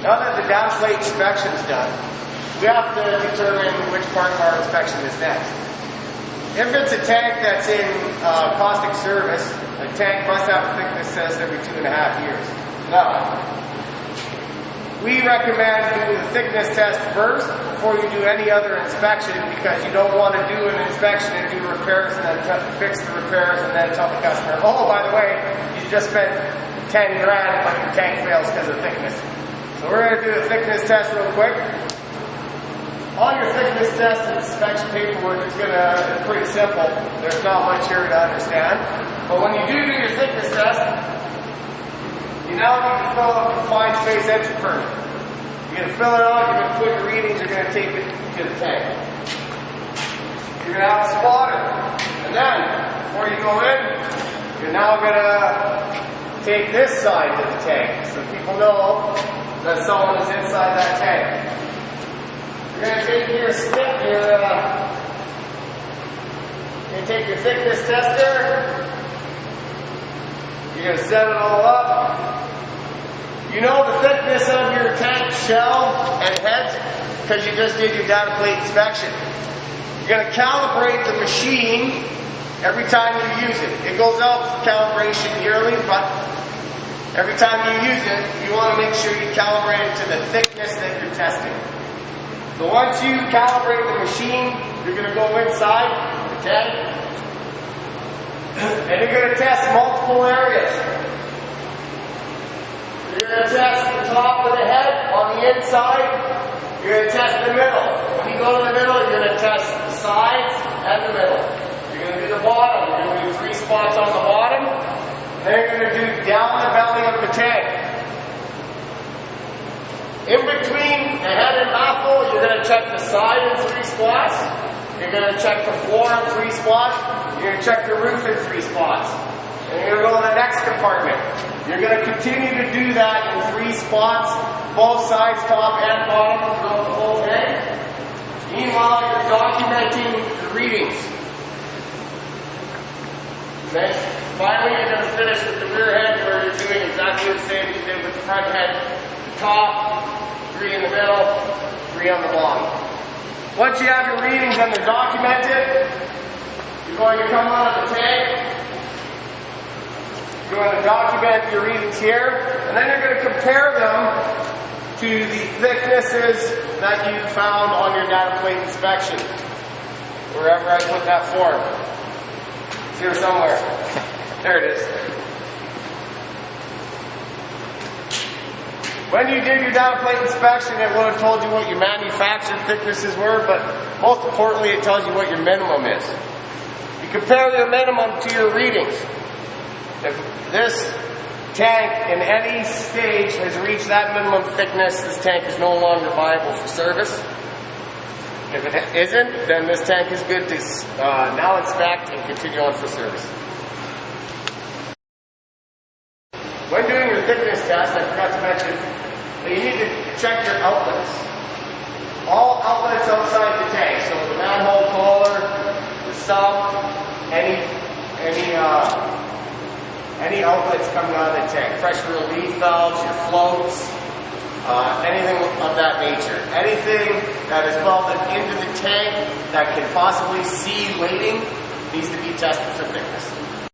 Now that the down plate inspection is done, we have to determine which part of our inspection is next. If it's a tank that's in caustic service, a tank must have a thickness test every 2.5 years. Now, we recommend doing the thickness test first before you do any other inspection, because you don't want to do an inspection and do repairs and then fix the repairs and then tell the customer, oh, by the way, you just spent 10 grand, but your tank fails because of thickness. So we're going to do a thickness test real quick. On your thickness test and inspection paperwork, it's pretty simple. There's not much here to understand. But when you do your thickness test, you now need to fill out a confined space entry permit. You're going to fill it out, you're going to put your readings, you're going to take it to the tank. You're going to have a spotter. And then, before you go in, you're now going to take this side of the tank so people know that someone is inside that tank. You're going to take your stick, you're going to take your thickness tester, you're going to set it all up. You know the thickness of your tank shell and head because you just did your data plate inspection. You're going to calibrate the machine every time you use it. It goes out for calibration yearly, but every time you use it, you want to make sure you calibrate it to the thickness that you're testing. So once you calibrate the machine, you're going to go inside the tank, and you're going to test multiple areas. You're going to test the top of the head on the inside. You're going to test the middle. When you go to the middle, you're going to test the sides and the middle. You're going to do the bottom. You're going to do 3 spots on the bottom. Then you're going to do down the belly of the tank. In between the head and baffle, you're going to check the side in 3 spots. You're going to check the floor in 3 spots. You're going to check the roof in 3 spots. And you're going to go to the next compartment. You're going to continue to do that in 3 spots, both sides, top and bottom, throughout the whole tank. Meanwhile, you're documenting the readings. Then, finally, you're going to finish with the rear head, where you're doing exactly the same as you did with the front head. Top, 3 in the middle, 3 on the bottom. Once you have your readings and they're documented, you're going to come out of the tank. You're going to document your readings here, and then you're going to compare them to the thicknesses that you found on your data plate inspection. Wherever I put that form. It's here somewhere. There it is. When you did your data plate inspection, it would have told you what your manufactured thicknesses were, but most importantly, it tells you what your minimum is. You compare your minimum to your readings. If this tank in any stage has reached that minimum thickness, this tank is no longer viable for service. If it isn't, then this tank is good to now inspect and continue on for service. When doing your thickness test, I forgot to mention that you need to check your outlets. All outlets outside the tank, so the manhole collar, the sump, any outlets coming out of the tank, pressure relief valves, your floats, anything of that nature. Anything that is welded into the tank that can possibly see weighting needs to be tested for thickness.